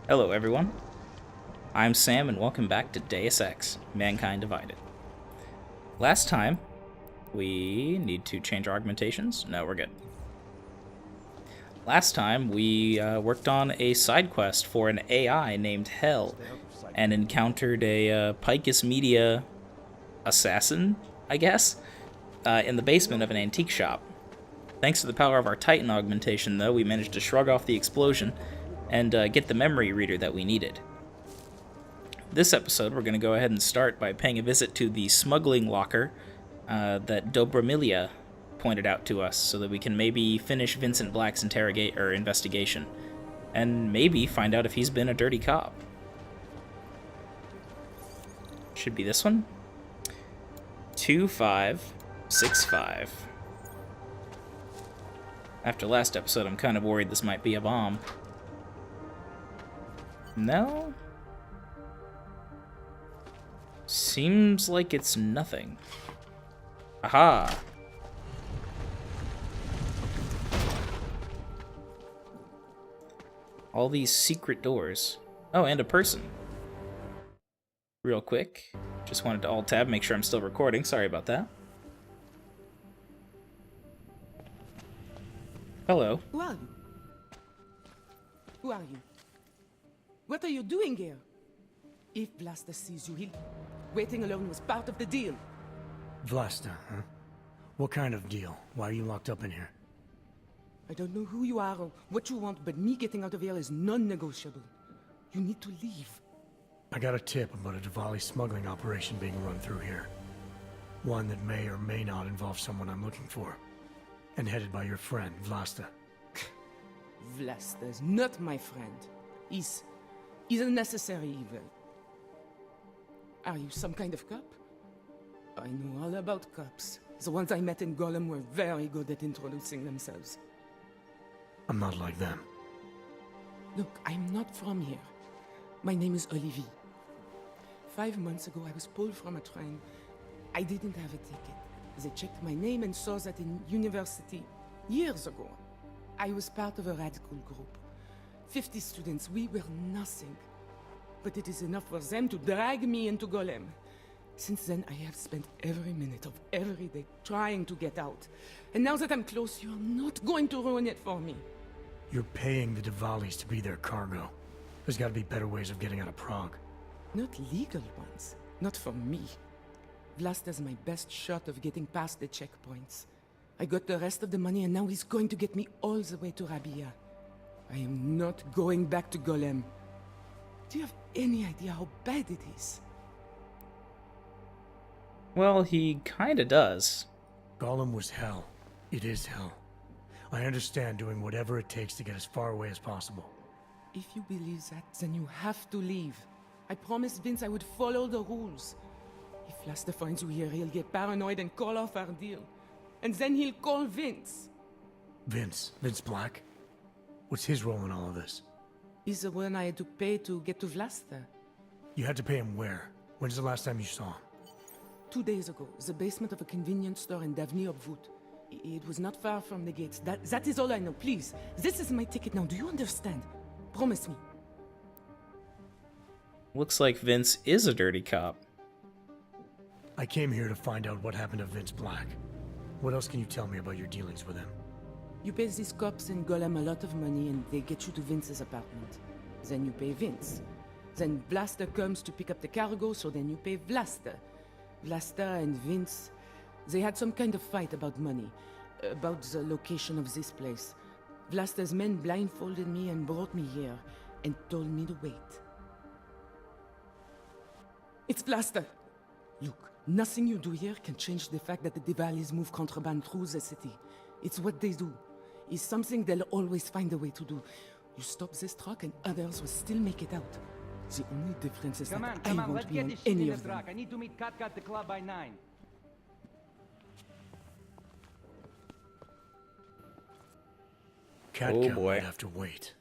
Hello everyone, I'm Sam and welcome back to Deus Ex, Mankind Divided. Last time, we need to change our augmentations? No, we're good. Last time, we worked on a side quest for an AI named Hell and encountered a Picus Media assassin, I guess, in the basement of an antique shop. Thanks to the power of our Titan augmentation, though, we managed to shrug off the explosion and get the memory reader that we needed. This episode, we're going to go ahead and start by paying a visit to the smuggling locker that Dobramilia pointed out to us, so that we can maybe finish Vincent Black's investigation, and maybe find out if he's been a dirty cop. Should be this one. 2565. After last episode, I'm kind of worried this might be a bomb. No? Seems like it's nothing. Aha! All these secret doors. Oh, and a person. Real quick. Just wanted to alt-tab, make sure I'm still recording. Sorry about that. Hello. Who are you? Who are you? What are you doing here? If Blaster sees you, waiting alone was part of the deal. Vlasta, huh? What kind of deal? Why are you locked up in here? I don't know who you are or what you want, but me getting out of here is non-negotiable. You need to leave. I got a tip about a Diwali smuggling operation being run through here. One that may or may not involve someone I'm looking for. And headed by your friend, Vlasta. Vlaster's not my friend. He's a necessary evil. Are you some kind of cop? I know all about cops. The ones I met in Golem were very good at introducing themselves. I'm not like them. Look, I'm not from here. My name is Olivier. 5 months ago, I was pulled from a train. I didn't have a ticket. They checked my name and saw that in university, years ago, I was part of a radical group. 50 students, we were nothing. But it is enough for them to drag me into Golem. Since then, I have spent every minute of every day trying to get out. And now that I'm close, you're not going to ruin it for me. You're paying the Diwalis to be their cargo. There's gotta be better ways of getting out of Prague. Not legal ones. Not for me. Vlasta's my best shot of getting past the checkpoints. I got the rest of the money and now he's going to get me all the way to Rabia. I am not going back to Golem. Do you have any idea how bad it is? Well, he kinda does. Golem was hell. It is hell. I understand doing whatever it takes to get as far away as possible. If you believe that, then you have to leave. I promised Vince I would follow the rules. If Vlasta finds you here, he'll get paranoid and call off our deal. And then he'll call Vince. Vince Black? What's his role in all of this? He's the one I had to pay to get to Vlasta. You had to pay him where? When's the last time you saw him? 2 days ago, the basement of a convenience store in Davni Obvut. It was not far from the gates. That is all I know. Please, this is my ticket now. Do you understand? Promise me. Looks like Vince is a dirty cop. I came here to find out what happened to Vince Black. What else can you tell me about your dealings with him? You pay these cops in Golem a lot of money and they get you to Vince's apartment. Then you pay Vince. Then Blaster comes to pick up the cargo, so then you pay Blaster. Blaster and Vince, they had some kind of fight about money, about the location of this place. Blaster's men blindfolded me and brought me here, and told me to wait. It's Blaster! Look, nothing you do here can change the fact that the Diwalis move contraband through the city. It's what they do. It's something they'll always find a way to do. You stop this truck and others will still make it out. The only difference is that I won't let's be get on this shit any in the of them. truck. I need to meet Kat at the club by 9. Cat Oh, count boy. might have to wait.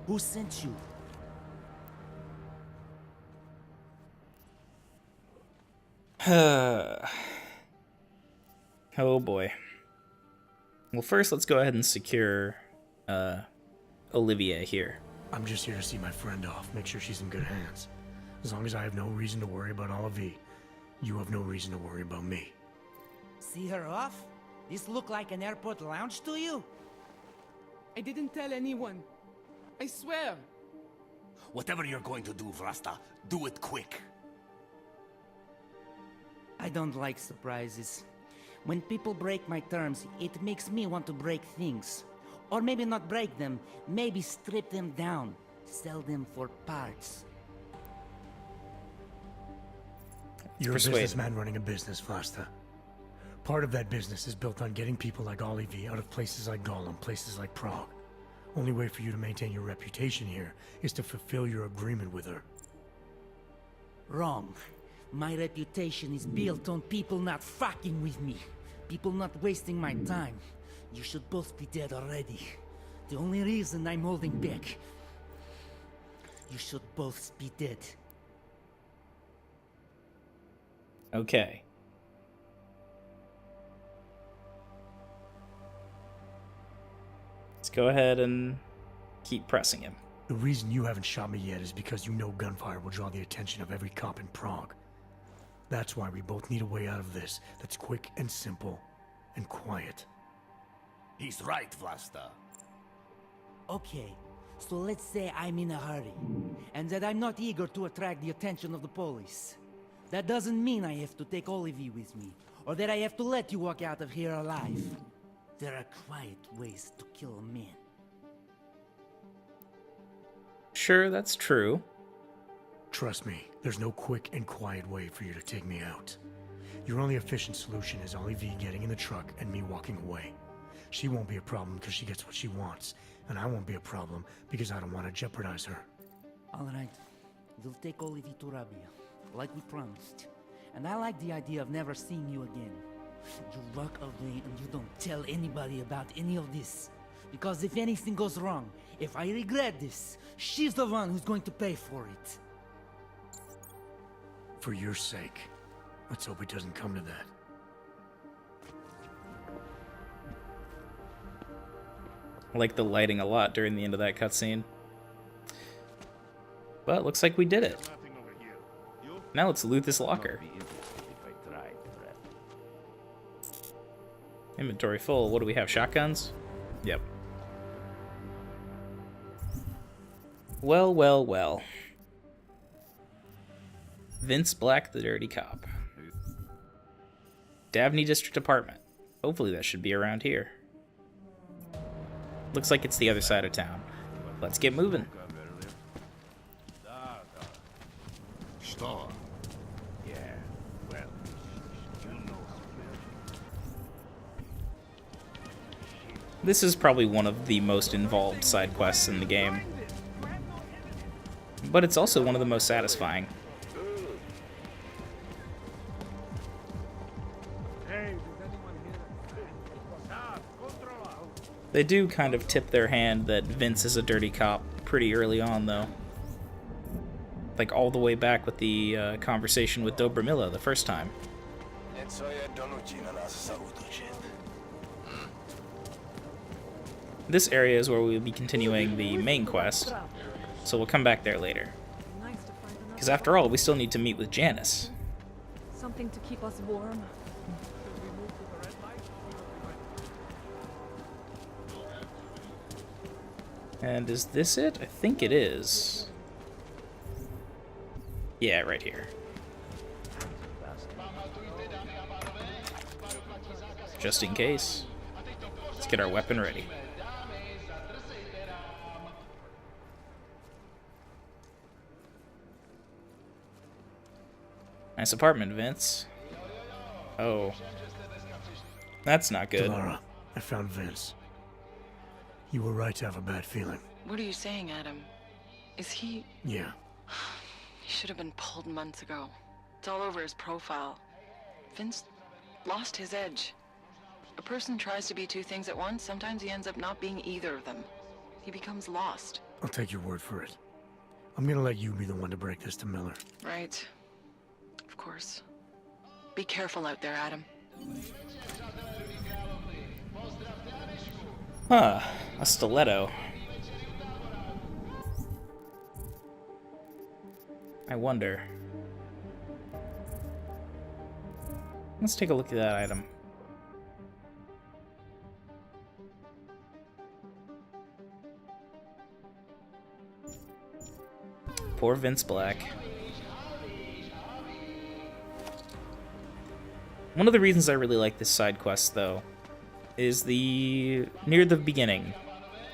Who sent you? Oh boy. Well, first let's go ahead and secure Olivia here? I'm just here to see my friend off, make sure she's in good hands. As long as I have no reason to worry about Olivier, you have no reason to worry about me. See her off? This look like an airport lounge to you? I didn't tell anyone. I swear. Whatever you're going to do, Vrasta, do it quick. I don't like surprises. When people break my terms, it makes me want to break things. Or maybe not break them, maybe strip them down. Sell them for parts. You're Persuade. a businessman running a business, Vlasta. Part of that business is built on getting people like Olivier out of places like Gollum, places like Prague. Only way for you to maintain your reputation here is to fulfill your agreement with her. Wrong. My reputation is built on people not fucking with me. People not wasting my time. You should both be dead already. The only reason I'm holding back. You should both be dead. Okay. Let's go ahead and keep pressing him. The reason you haven't shot me yet is because you know gunfire will draw the attention of every cop in Prague. That's why we both need a way out of this that's quick and simple and quiet. He's right, Vlasta. Okay, so let's say I'm in a hurry, and that I'm not eager to attract the attention of the police. That doesn't mean I have to take Olivier with me, or that I have to let you walk out of here alive. There are quiet ways to kill a man. Sure, that's true. Trust me, there's no quick and quiet way for you to take me out. Your only efficient solution is Olivier getting in the truck and me walking away. She won't be a problem because she gets what she wants, and I won't be a problem because I don't want to jeopardize her. All right, we'll take Olivier to Rabia, like we promised. And I like the idea of never seeing you again. You walk away and you don't tell anybody about any of this. Because if anything goes wrong, if I regret this, she's the one who's going to pay for it. For your sake, let's hope it doesn't come to that. I like the lighting a lot during the end of that cutscene. But looks like we did it. Now let's loot this locker. Inventory full. What do we have? Shotguns? Yep. Well, well, well. Vince Black, the dirty cop. Davney District Apartment. Hopefully that should be around here. Looks like it's the other side of town. Let's get moving. This is probably one of the most involved side quests in the game. But it's also one of the most satisfying. They do kind of tip their hand that Vince is a dirty cop pretty early on, though. Like all the way back with the conversation with Dobromila the first time. This area is where we'll be continuing the main quest, so we'll come back there later. Because after all, we still need to meet with Janice. Something to keep us warm. And is this it? I think it is. Yeah, right here. Just in case. Let's get our weapon ready. Nice apartment, Vince. Oh. That's not good. Delara, I found Vince. You were right to have a bad feeling. What are you saying, Adam? Is he... Yeah. He should have been pulled months ago. It's all over his profile. Vince lost his edge. A person tries to be two things at once, sometimes he ends up not being either of them. He becomes lost. I'll take your word for it. I'm gonna let you be the one to break this to Miller. Right. Of course. Be careful out there, Adam. Huh. A stiletto. I wonder. Let's take a look at that item. Poor Vince Black. One of the reasons I really like this side quest, though, is near the beginning,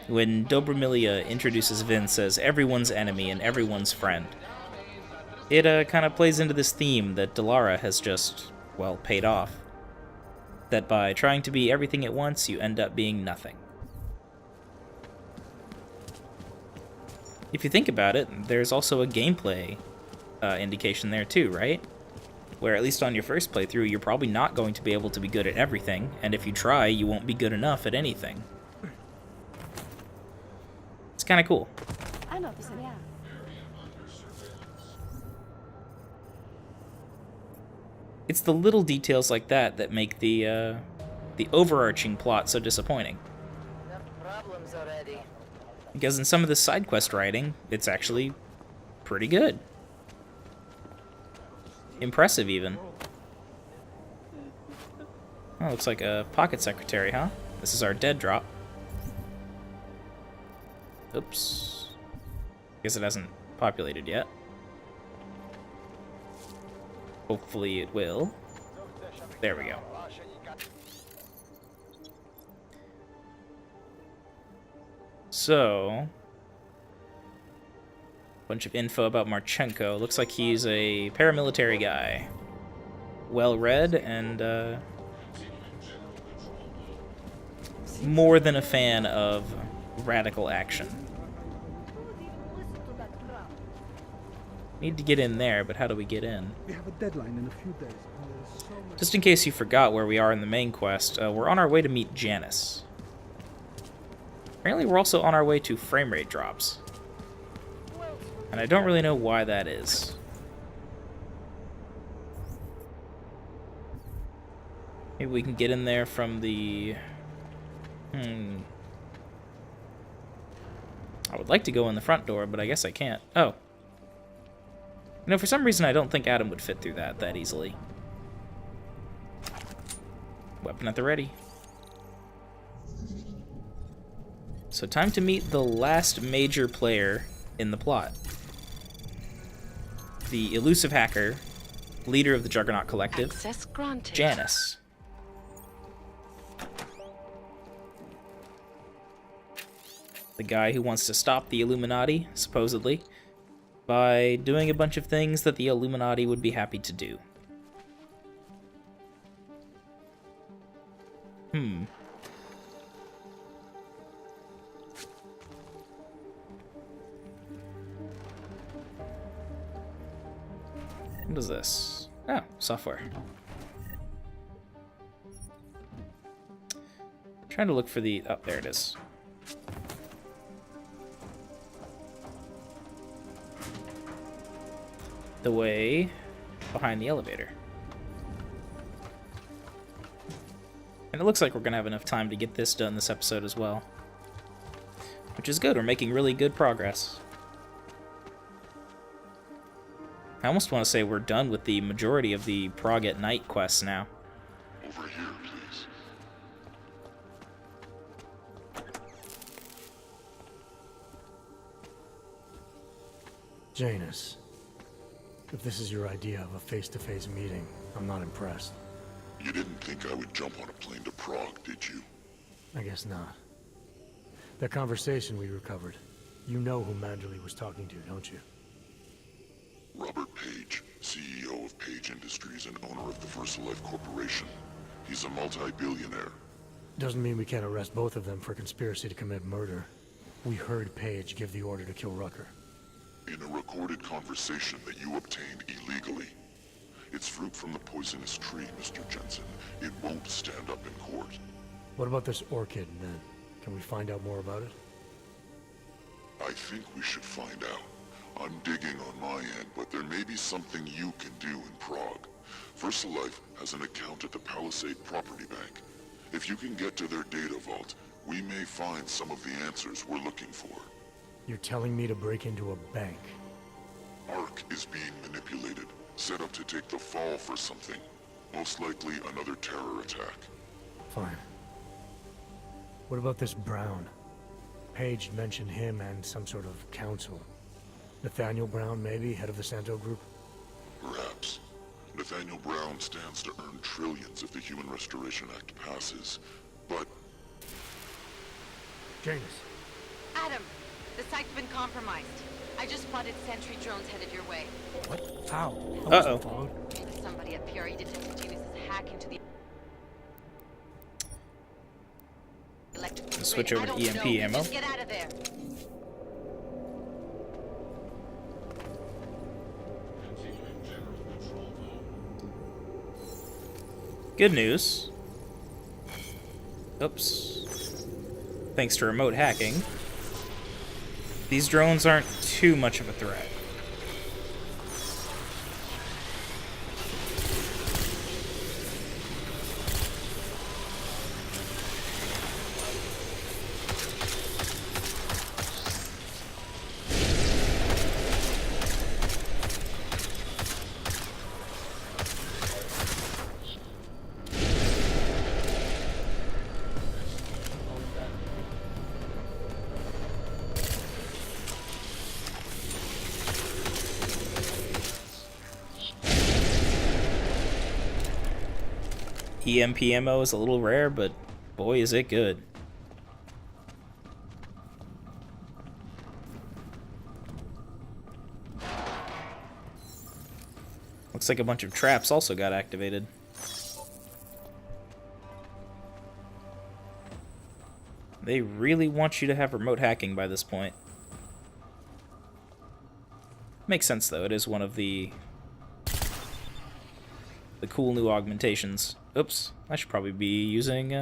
when Dobramilia introduces Vince as everyone's enemy and everyone's friend. It kind of plays into this theme that Delara has just, well, paid off. That by trying to be everything at once, you end up being nothing. If you think about it, there's also a gameplay indication there too, right? Where at least on your first playthrough, you're probably not going to be able to be good at everything, and if you try, you won't be good enough at anything. It's kind of cool. It's the little details like that that make the overarching plot so disappointing. Enough problems already. Because in some of the side quest writing, it's actually pretty good. Impressive, even. Oh, looks like a pocket secretary, huh? This is our dead drop. Oops. Guess it hasn't populated yet. Hopefully it will. There we go. So, bunch of info about Marchenko. Looks like he's a paramilitary guy. Well-read and more than a fan of radical action. Need to get in there, but how do we get in? We have a deadline in a few days. Just in case you forgot where we are in the main quest, we're on our way to meet Janice. Apparently we're also on our way to frame rate drops. And I don't really know why that is. Maybe we can get in there from the... I would like to go in the front door, but I guess I can't. Oh. You know, for some reason I don't think Adam would fit through that easily. Weapon at the ready. So time to meet the last major player in the plot. The elusive hacker, leader of the Juggernaut Collective, Access granted. Janice. The guy who wants to stop the Illuminati, supposedly, by doing a bunch of things that the Illuminati would be happy to do. What is this? Oh, software. Trying to look for the... Oh, there it is. The way behind the elevator. And it looks like we're going to have enough time to get this done this episode as well. Which is good, we're making really good progress. I almost want to say we're done with the majority of the Prague at Night quests now. Over here, please. Janus, if this is your idea of a face-to-face meeting, I'm not impressed. You didn't think I would jump on a plane to Prague, did you? I guess not. That conversation we recovered, you know who Manderley was talking to, don't you? Robert Page, CEO of Page Industries and owner of the VersaLife Corporation. He's a multi-billionaire. Doesn't mean we can't arrest both of them for conspiracy to commit murder. We heard Page give the order to kill Rucker. In a recorded conversation that you obtained illegally. It's fruit from the poisonous tree, Mr. Jensen. It won't stand up in court. What about this orchid, then? Can we find out more about it? I think we should find out. I'm digging on my end, but there may be something you can do in Prague. VersaLife has an account at the Palisade Property Bank. If you can get to their data vault, we may find some of the answers we're looking for. You're telling me to break into a bank? Ark is being manipulated, set up to take the fall for something. Most likely another terror attack. Fine. What about this Brown? Paige mentioned him and some sort of council. Nathaniel Brown, maybe, head of the Santo group? Perhaps. Nathaniel Brown stands to earn trillions if the Human Restoration Act passes, but... Janus. Adam, the site's been compromised. I just spotted sentry drones headed your way. What? How? I wasn't Uh-oh. followed. There's somebody at PRE detected Janus's hack into the electrical grid. Switch over I to don't EMP know. ammo. Just get out of there. Good news. Oops. Thanks to remote hacking, these drones aren't too much of a threat. EMP ammo is a little rare, but boy is it good. Looks like a bunch of traps also got activated. They really want you to have remote hacking by this point. Makes sense though, it is one of the cool new augmentations. Oops, I should probably be using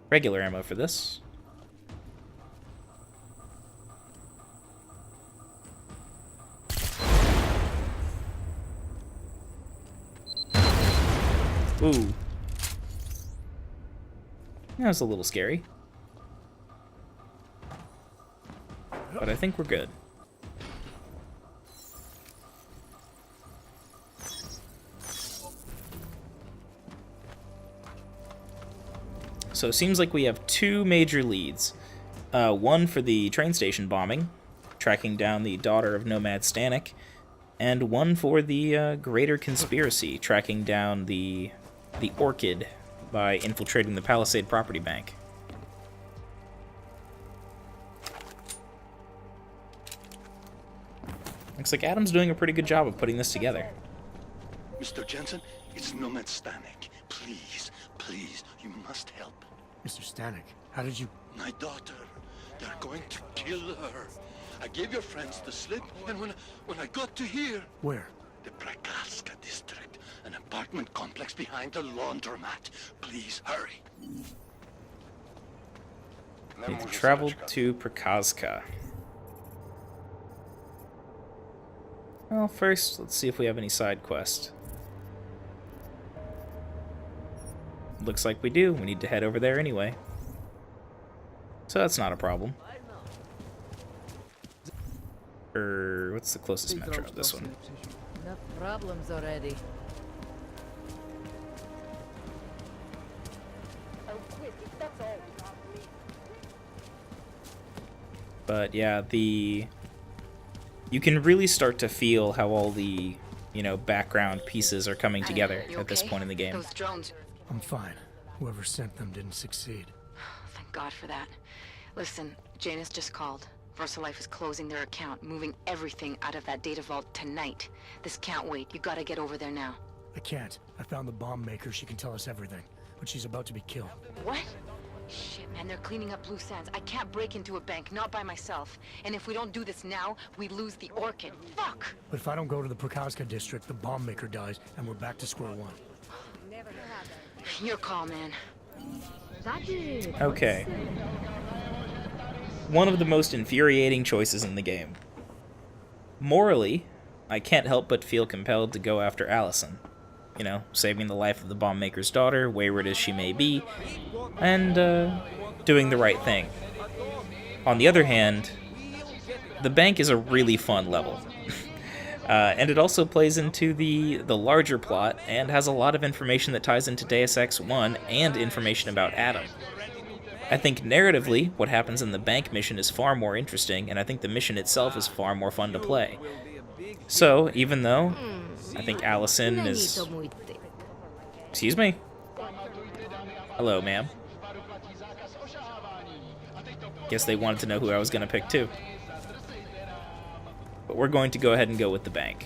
regular ammo for this. Ooh. That was a little scary. But I think we're good. So it seems like we have two major leads. One for the train station bombing, tracking down the daughter of Nomad Stanek, and one for the greater conspiracy, tracking down the Orchid by infiltrating the Palisade Property Bank. Looks like Adam's doing a pretty good job of putting this together. Mr. Jensen, it's Nomad Stanek. Please, please, you must help. Mr. Stanek, how did you... My daughter, they're going to kill her. I gave your friends the slip, and when I got to here... Where? The Prakaska district, an apartment complex behind the laundromat. Please, hurry. Need to travel to Prakaska. Well, first, let's see if we have any side quest. Looks like we do. We need to head over there anyway. So that's not a problem. What's the closest metro? This one. Enough problems already. But yeah, you can really start to feel how all the, background pieces are coming together at this point in the game. Those drones. I'm fine. Whoever sent them didn't succeed. Thank God for that. Listen, Janus just called. VersaLife is closing their account, moving everything out of that data vault tonight. This can't wait. You gotta get over there now. I can't. I found the bomb maker. She can tell us everything. But she's about to be killed. What? Shit, man, they're cleaning up loose ends. I can't break into a bank, not by myself. And if we don't do this now, we lose the Orchid. Fuck! But if I don't go to the Prakaska district, the bomb maker dies, and we're back to square one. Your call, man. Okay. One of the most infuriating choices in the game. Morally, I can't help but feel compelled to go after Allison. Saving the life of the bomb maker's daughter, wayward as she may be, and doing the right thing. On the other hand, the bank is a really fun level. And it also plays into the larger plot and has a lot of information that ties into Deus Ex 1 and information about Adam. I think narratively, what happens in the bank mission is far more interesting, and I think the mission itself is far more fun to play. So, even though I think Allison is... Excuse me? Hello, ma'am. Guess they wanted to know who I was going to pick, too. But we're going to go ahead and go with the bank.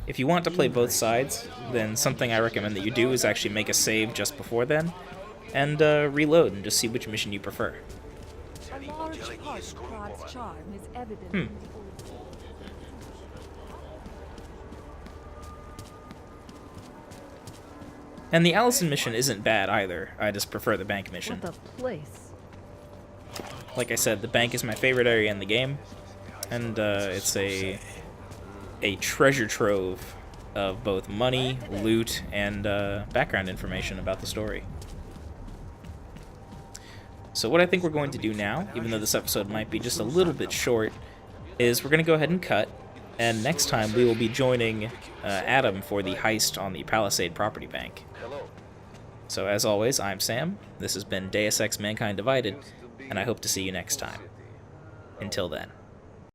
If you want to play both sides, then something I recommend that you do is actually make a save just before then, and reload and just see which mission you prefer. A large part of Prague's charm is evident in the old. And the Allison mission isn't bad either, I just prefer the bank mission. What a place. Like I said, the bank is my favorite area in the game, and it's a treasure trove of both money, loot, and background information about the story. So what I think we're going to do now, even though this episode might be just a little bit short, is we're going to go ahead and cut, and next time we will be joining Adam for the heist on the Palisade Property Bank. So as always, I'm Sam, this has been Deus Ex Mankind Divided, and I hope to see you next time. Until then.